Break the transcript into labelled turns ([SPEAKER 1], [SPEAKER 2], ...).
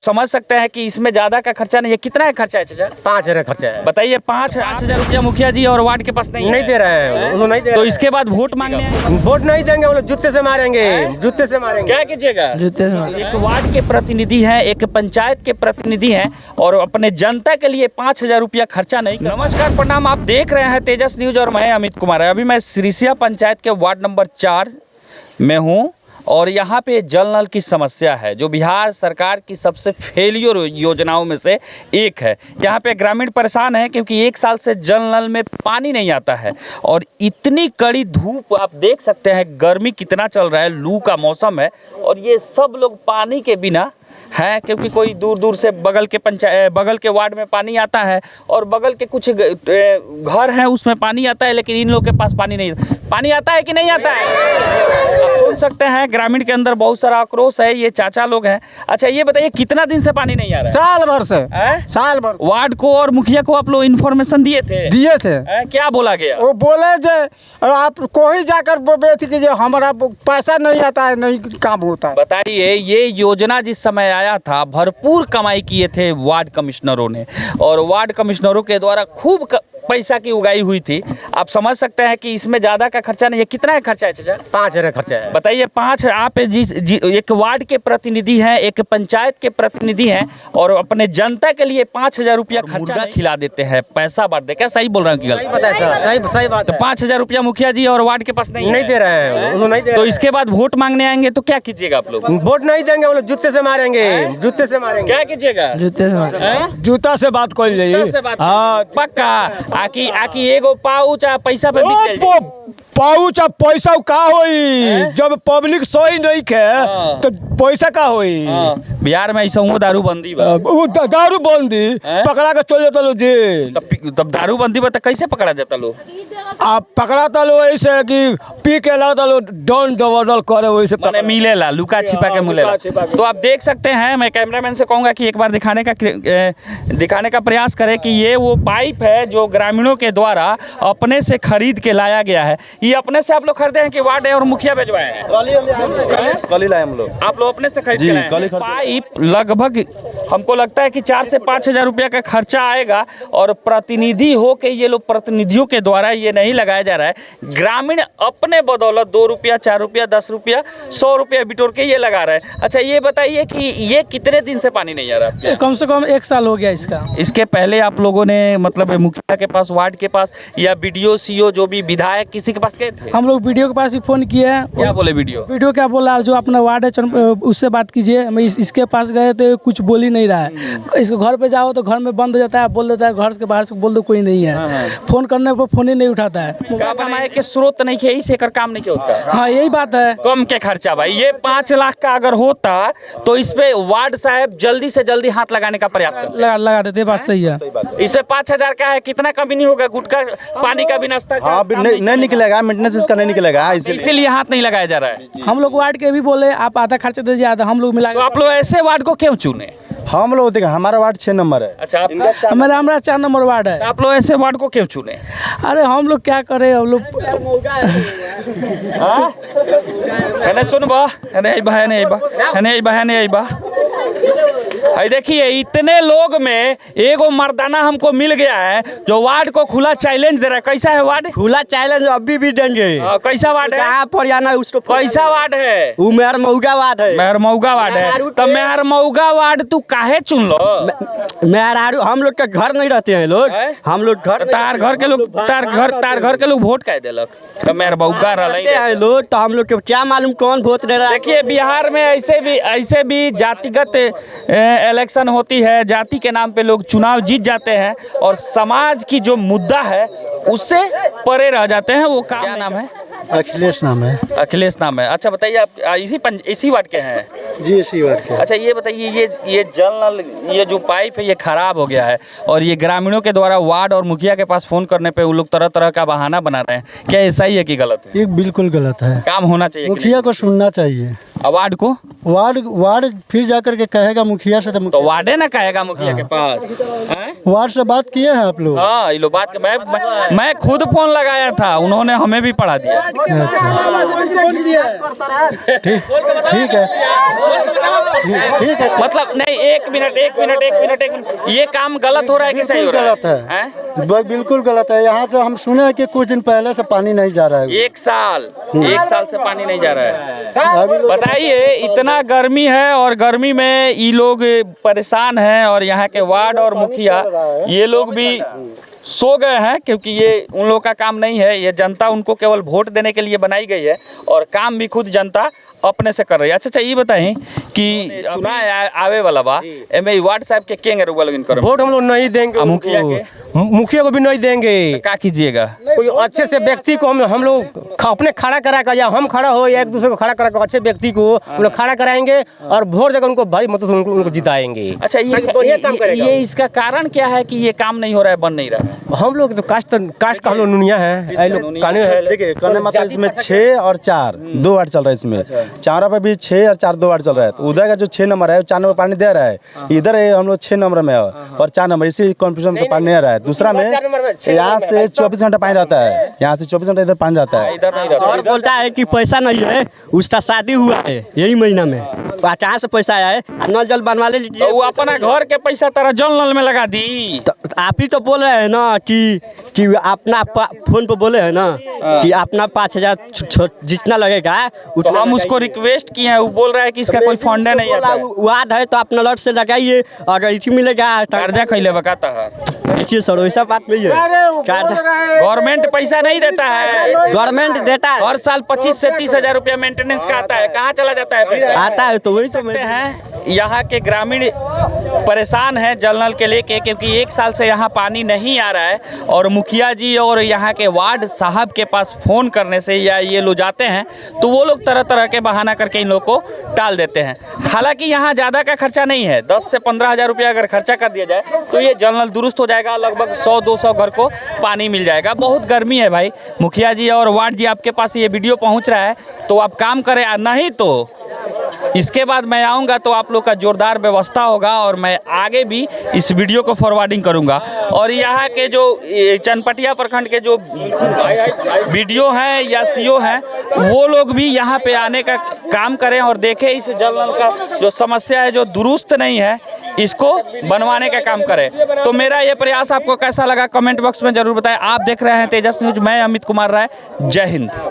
[SPEAKER 1] समझ सकते हैं कि इसमें ज्यादा का खर्चा नहीं है। कितना है खर्चा है चाचा?
[SPEAKER 2] 5,000 खर्चा है।
[SPEAKER 1] बताइए, 5,000 रुपया मुखिया जी और वार्ड के पास नहीं
[SPEAKER 2] नहीं दे रहे हैं, वो नहीं दे
[SPEAKER 1] तो
[SPEAKER 2] रहे
[SPEAKER 1] इसके बाद वोट मांगने आए?
[SPEAKER 2] हैं। वोट नहीं देंगे, वो लोग जूते से मारेंगे, जूते से मारेंगे।
[SPEAKER 1] क्या कीजिएगा?
[SPEAKER 3] जूते से।
[SPEAKER 1] एक वार्ड के प्रतिनिधि हैं, एक पंचायत के प्रतिनिधि हैं और अपने जनता के लिए 5,000 रुपया खर्चा नहीं। नमस्कार, प्रणाम। आप देख रहे हैं तेजस न्यूज और मैं अमित कुमार। अभी मैं सिरिसिया पंचायत के वार्ड नंबर 4 में हूँ और यहाँ पे जल नल की समस्या है जो बिहार सरकार की सबसे फेलियर योजनाओं में से एक है। यहाँ पे ग्रामीण परेशान है क्योंकि 1 साल से जल नल में पानी नहीं आता है और इतनी कड़ी धूप आप देख सकते हैं, गर्मी कितना चल रहा है, लू का मौसम है और ये सब लोग पानी के बिना हैं क्योंकि कोई दूर दूर से बगल के वार्ड में पानी आता है और बगल के कुछ घर हैं उसमें पानी आता है, लेकिन इन लोग के पास पानी नहीं। पानी आता है कि नहीं आता है? आप सुन सकते हैं ग्रामीण के अंदर बहुत सारा आक्रोश है। ये चाचा लोग हैं। अच्छा, ये बताइए कितना दिन से पानी नहीं आ रहा है?
[SPEAKER 3] साल भर से। साल भर।
[SPEAKER 1] वार्ड को और मुखिया को आप लोग इन्फॉर्मेशन दिए थे? क्या बोला गया?
[SPEAKER 3] वो बोले जे आप कोई जाकर बोले थे कि हमारा पैसा नहीं आता है, नहीं काम होता है।
[SPEAKER 1] बताइए, ये योजना जिस समय आया था भरपूर कमाई किए थे वार्ड कमिश्नरों ने और वार्ड कमिश्नरों के द्वारा खूब पैसा की उगाई हुई थी। आप समझ सकते हैं कि इसमें ज्यादा का खर्चा नहीं है। कितना है खर्चा है चाचा?
[SPEAKER 2] 5,000 खर्चा है।
[SPEAKER 1] बताइए, आप एक वार्ड के प्रतिनिधि हैं, एक पंचायत के प्रतिनिधि हैं और अपने जनता के लिए 5,000 रुपया खर्चा खिला देते हैं, पैसा बांट दे। क्या सही बोल रहा हूँ कि गलत?
[SPEAKER 2] सही बात।
[SPEAKER 1] तो 5,000 रुपया मुखिया जी और वार्ड के पास नहीं
[SPEAKER 2] दे रहे हैं, वो नहीं दे रहे
[SPEAKER 1] तो
[SPEAKER 2] हैं।
[SPEAKER 1] इसके बाद वोट मांगने आएंगे तो क्या कीजिएगा आप लोग?
[SPEAKER 2] वोट नहीं देंगे, वो लोग जूते से मारेंगे, जूते से मारेंगे।
[SPEAKER 1] क्या कीजिएगा?
[SPEAKER 3] जूते से।
[SPEAKER 4] जूता से बात कर जाइए।
[SPEAKER 1] हाँ, पक्का। आकी एगो पाउच पैसा पे बिक जाई।
[SPEAKER 4] पाउच आ पैसा का होई जब पब्लिक सही नहीं है तो पैसा का होई।
[SPEAKER 1] बिहार में ऐसा दारू बंदी बा।
[SPEAKER 4] वो दारू बंदी पकड़ा के चल जाता लो जी।
[SPEAKER 1] तब दारू बंदी बा तो कैसे पकड़ा जाता लो?
[SPEAKER 4] आप पकड़ाता लो ऐसे कि पी के लाता लो डन डबल करे वैसे
[SPEAKER 1] माने मिलेला, लुका छिपा के मिलेला। तो आप देख सकते हैं, मैं कैमरामैन से कहूँगा कि एक बार दिखाने का प्रयास करें कि ये वो पाइप है जो ग्रामीणों के द्वारा अपने से खरीद के लाया गया है। ये अपने से आप लोग खरीदे हैं कि वार्ड है और मुखिया भिजवाए हैं?
[SPEAKER 4] कल ही लाए हम लोग।
[SPEAKER 1] आप लोग अपने से खरीद के लाए हैं? पाइप लगभग हमको लगता है कि 4 से 5,000 रुपया का खर्चा आएगा और प्रतिनिधि हो के ये लोग प्रतिनिधियों के द्वारा ये नहीं लगाया जा रहा है। ग्रामीण अपने बदौलत 2 रुपया, 4 रुपया, 10 रुपया, 100 रुपया बिटोर के ये लगा रहा है। अच्छा, ये बताइए कि ये कितने दिन से पानी नहीं आ रहा है?
[SPEAKER 3] कम से कम 1 साल हो गया इसका।
[SPEAKER 1] इसके पहले आप लोगों ने मतलब मुखिया के पास, वार्ड के पास या BDO CO जो भी विधायक किसी के पास गए थे?
[SPEAKER 3] हम लोग वीडियो के पास भी फोन किए हैं।
[SPEAKER 1] क्या बोले वीडियो?
[SPEAKER 3] वीडियो क्या बोला, जो अपना वार्ड है उससे बात कीजिए। हम इसके पास गए तो कुछ बोल ही नहीं रहा है। इसको घर पे जाओ तो घर में बंद हो जाता है, बोल देता है घर के बाहर से बोल दो कोई नहीं है। फोन करने पर फोन ही नहीं उठाता है।
[SPEAKER 1] कमाए के स्रोत नहीं है, इसे कर काम नहीं किया होता।
[SPEAKER 3] हाँ, यही बात है।
[SPEAKER 1] कम के खर्चा भाई, ये 5 लाख का अगर होता तो इस पे वार्ड साहब जल्दी से जल्दी हाथ लगाने का प्रयास करते।
[SPEAKER 3] लगा देते, बात सही है।
[SPEAKER 1] इससे 5,000 का है, कितना कमी नहीं होगा? गुटखा पानी का भी नाश्ता
[SPEAKER 4] नहीं निकलेगा, मेंटेनेंस इसका नहीं निकलेगा,
[SPEAKER 1] इसीलिए हाथ नहीं लगाया जा रहा है।
[SPEAKER 3] हम लोग वार्ड के भी बोले आप आधा खर्चा दीजिए, आधा हम लोग मिला।
[SPEAKER 1] तो आप लोग ऐसे वार्ड को क्यों चुने?
[SPEAKER 4] हम लोग देखा हमारा वार्ड 6 नंबर है।
[SPEAKER 1] अच्छा,
[SPEAKER 3] हमारा 4 नंबर वार्ड है।
[SPEAKER 1] आप लोग ऐसे वार्ड को क्यों चुने?
[SPEAKER 3] अरे हम लोग क्या करें, हम लोग
[SPEAKER 1] सुनबा देखिए, इतने लोग में एगो मर्दाना हमको मिल गया है जो वार्ड को खुला चैलेंज दे रहा है। कैसा है वार्ड?
[SPEAKER 2] खुला चैलेंज अभी भी देंगे।
[SPEAKER 1] कैसा वार्ड है?
[SPEAKER 2] जहाँ पर जाना उसको।
[SPEAKER 1] कैसा वार्ड है?
[SPEAKER 2] वो मेहरमौगा वार्ड है।
[SPEAKER 1] मेहरमौगा वार्ड है। तो मेहरमौगा वार्ड तू काहे चुन लो?
[SPEAKER 2] मेहरारू हम लोग का घर नहीं रहते हैं लोग, हम लोग घर
[SPEAKER 1] तार घर के लोग वोट कह देलक तो मेहरमौगा
[SPEAKER 2] रहते लोग, तो हम लोग के क्या मालूम कौन वोट दे रहा है।
[SPEAKER 1] देखिए, बिहार में ऐसे भी जातिगत इलेक्शन होती है, जाति के नाम पे लोग चुनाव जीत जाते हैं और समाज की जो मुद्दा है उससे परे रह जाते हैं। वो क्या नाम है?
[SPEAKER 4] अखिलेश नाम है।
[SPEAKER 1] अखिलेश नाम है। अच्छा, बताइए, आप इसी वार्ड के हैं?
[SPEAKER 4] जी, इसी वार्ड के।
[SPEAKER 1] अच्छा, ये बताइए, ये जल नल, ये जो पाइप है ये खराब हो गया है और ये ग्रामीणों के द्वारा वार्ड और मुखिया के पास फोन करने पे वो लोग तरह तरह का बहाना बना रहे हैं। क्या ऐसा ही है कि गलत है?
[SPEAKER 4] ये बिल्कुल गलत है।
[SPEAKER 1] काम होना चाहिए,
[SPEAKER 4] मुखिया को सुनना चाहिए।
[SPEAKER 1] वार्ड को
[SPEAKER 4] वार्ड फिर जाकर के कहेगा मुखिया से,
[SPEAKER 1] तो वार्डे ना कहेगा मुखिया के पास।
[SPEAKER 4] वार्ड से बात किए हैं आप लोग?
[SPEAKER 1] हाँ, ये लोग बात मैं खुद फोन लगाया था, उन्होंने हमें भी पढ़ा दिया।
[SPEAKER 4] ठीक है।
[SPEAKER 5] ठीक है।
[SPEAKER 1] मतलब नहीं, एक मिनट, ये काम गलत हो रहा है कि सही हो रहा है?
[SPEAKER 5] गलत है,
[SPEAKER 1] हैं?
[SPEAKER 5] बिल्कुल गलत है। यहाँ से हम सुने हैं कि कुछ दिन पहले से पानी नहीं जा रहा है।
[SPEAKER 1] एक साल से पानी नहीं जा रहा है।
[SPEAKER 5] अभी लोग
[SPEAKER 1] बताइए, इतना गर्मी है और गर्मी में ये लोग परेशान हैं और यहाँ के वार्ड और मुखिया ये लोग भी सो गए हैं, क्योंकि ये उन लोगों का काम नहीं है। ये जनता उनको केवल वोट देने के लिए बनाई गई है और काम भी खुद जनता अपने से कर रही है। अच्छा, ये बताएं कि चुनाव आवे वाला बा, एमे वार्ड साहब के केंगे रुआ लगन करो?
[SPEAKER 2] वोट हम लोग नहीं देंगे,
[SPEAKER 1] मुखिया के?
[SPEAKER 2] मुखिया को भी नहीं देंगे।
[SPEAKER 1] क्या कीजिएगा?
[SPEAKER 2] कोई अच्छे से व्यक्ति को हम लोग अपने खड़ा करा कर, या हम खड़ा हो या एक दूसरे को खड़ा करा कर, अच्छे व्यक्ति को हम लोग खड़ा कराएंगे और वोट देकर उनको भारी मतों से उनको जिताएंगे।
[SPEAKER 1] अच्छा, ये इसका कारण क्या है कि ये काम नहीं हो रहा है, बन नहीं रहा है?
[SPEAKER 2] हम लोग तो कास्ट का हम लोग नुनिया है।
[SPEAKER 6] देखिए, कहने मतलब इसमें 6 और 4 2 वार्ड चल रहा है। इसमें चारा पे भी 6 और 4 2 वार्ड चल रहा है। तो उधर का जो 6 नंबर है 4 नंबर पानी दे रहा है, इधर हम लोग 6 नंबर में है और 4 नंबर, इसी कॉन्फ्यूजन में पानी नहीं रहा है। दूसरा में यहाँ से 24 घंटा पानी रहता है, यहाँ से 24 घंटा इधर पानी रहता है।
[SPEAKER 1] इधर नहीं रहता।
[SPEAKER 2] और बोलता है कि पैसा नहीं है, उसका शादी हुआ है यही महीना में, कहाँ से पैसा आया है? नल जल बनवा ले लीजिए।
[SPEAKER 1] तो वो अपना घर के पैसा तरह जल नल में लगा दी।
[SPEAKER 2] तो आप ही तो बोल रहे हैं ना कि अपना फोन पे बोले हैं ना कि अपना 5000 जितना लगेगा
[SPEAKER 1] तो हम उसको रिक्वेस्ट किए हैं, वो बोल रहा है कि इसका कोई फंड नहीं आता है।
[SPEAKER 2] वार्ड है तो अपना लट से लगाइए, अगर इसी मिलेगा
[SPEAKER 1] कर्जा खैले बकाता है।
[SPEAKER 2] देखिए सर, वैसा बात नहीं है।
[SPEAKER 1] गवर्नमेंट पैसा नहीं देता है,
[SPEAKER 2] गवर्नमेंट देता है,
[SPEAKER 1] हर साल 25 से 30 हजार रुपया मेंटेनेंस का आता है। कहाँ चला जाता है पैसा?
[SPEAKER 2] आता है तो वही समझते
[SPEAKER 1] हैं। यहाँ के ग्रामीण परेशान हैं जल नल के लेके, क्योंकि 1 साल से यहाँ पानी नहीं आ रहा है और मुखिया जी और यहाँ के वार्ड साहब के पास फ़ोन करने से या ये लोग जाते हैं तो वो लोग तरह तरह के बहाना करके इन लोग को टाल देते हैं। हालांकि यहाँ ज़्यादा का खर्चा नहीं है, 10 से 15 हजार रुपया अगर खर्चा कर दिया जाए तो ये जल नल दुरुस्त हो जाएगा, लगभग 100-200 घर को पानी मिल जाएगा। बहुत गर्मी है भाई। मुखिया जी और वार्ड जी आपके पास ये वीडियो पहुँच रहा है तो आप काम करें, नहीं तो इसके बाद मैं आऊँगा तो आप लोग का जोरदार व्यवस्था होगा और मैं आगे भी इस वीडियो को फॉरवर्डिंग करूँगा। और यहाँ के जो चनपटिया प्रखंड के जो वीडियो हैं या सीओ हैं वो लोग भी यहाँ पे आने का काम करें और देखें इस जल नल का जो समस्या है जो दुरुस्त नहीं है इसको बनवाने का काम करें। तो मेरा ये प्रयास आपको कैसा लगा कमेंट बॉक्स में जरूर बताएं। आप देख रहे हैं तेजस न्यूज, मैं अमित कुमार राय। जय हिंद।